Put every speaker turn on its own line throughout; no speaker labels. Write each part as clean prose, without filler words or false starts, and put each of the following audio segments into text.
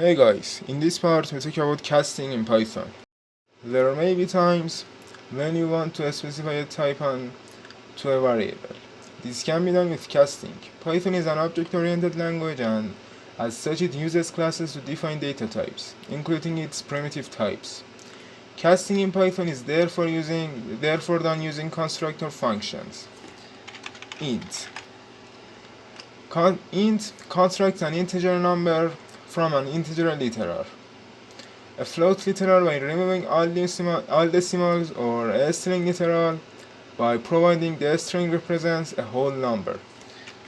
Hey guys, in this part we talk about casting in Python. There may be times when you want to specify a type to a variable. This can be done with casting. Python is an object-oriented language and as such it uses classes to define data types, including its primitive types. Casting in Python is therefore done using constructor functions. Int constructs an integer number from an integer literal. A float literal by removing all decimals, or a string literal by providing the string represents a whole number.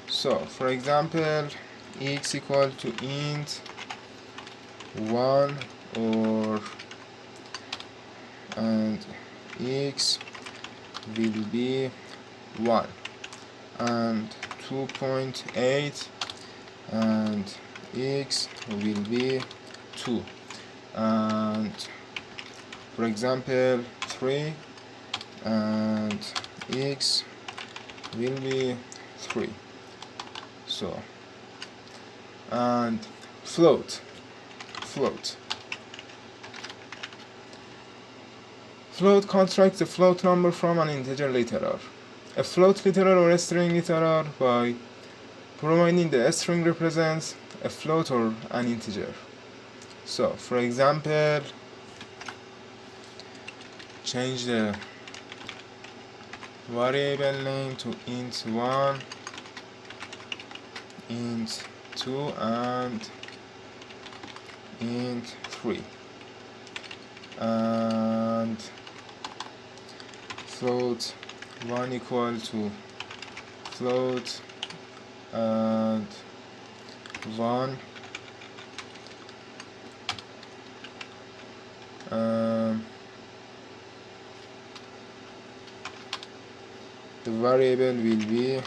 So, for example, x equal to int 1 and x will be 1 and 2.8 and x will be 2 and for example 3 and x will be 3. So, and float constructs a float number from an integer literal. A float literal or a string literal by providing the string represents a float or an integer. So, for example, change the variable name to int1, int2, and int3, and float 1 equal to float and 1 the variable will be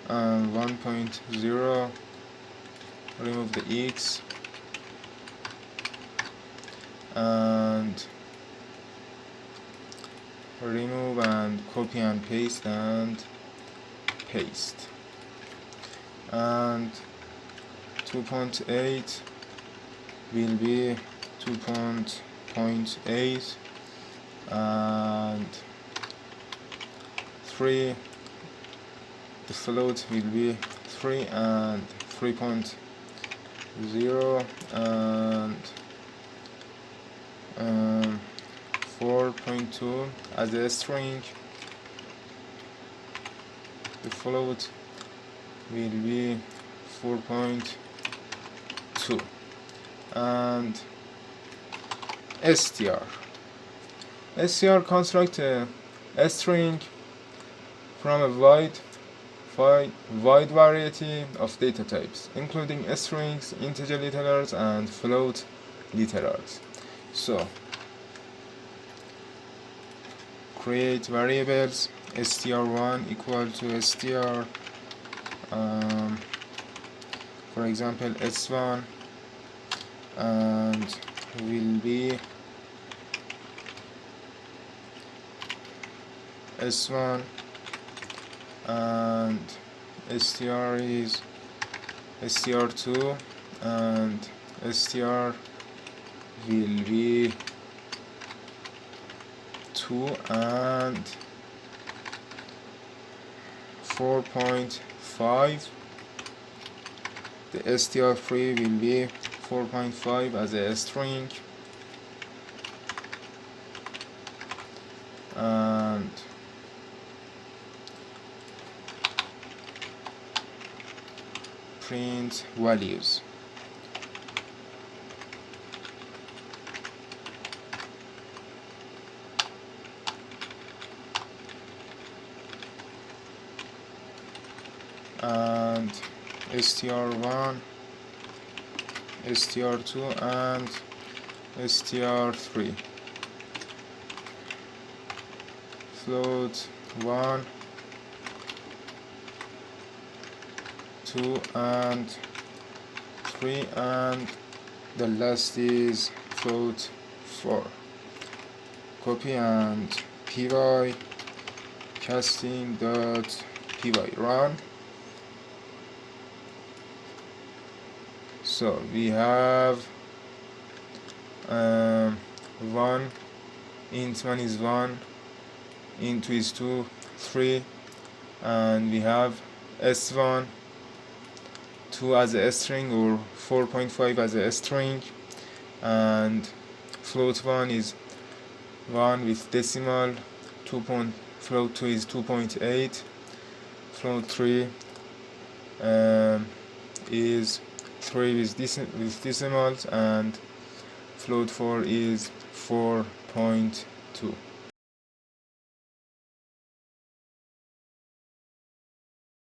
1.0, remove the x and remove and copy and paste and paste, and 2.8 will be 2.8 and 3, the float will be 3 and 3.0 and 4.2 as a string. The float will be 4.2 and str constructs a string from a wide variety of data types, including strings, integer literals, and float literals. So, create variables str1 equal to str, for example s1, and will be s1, and str is str2, and str will be 2 and 4.5. The str3 will be 4.5 as a string, and print values. And str1, str2, and str3. Float 1, 2, and 3, and the last is float 4. Copy and py casting.py run. So we have 1, int 1 is 1, int 2 is 2, 3, and we have s1, 2 as a string or 4.5 as a string, and float 1 is 1 with decimal, float 2 is 2.8, float 3 is 3 with decimals, and float 4 is 4.2.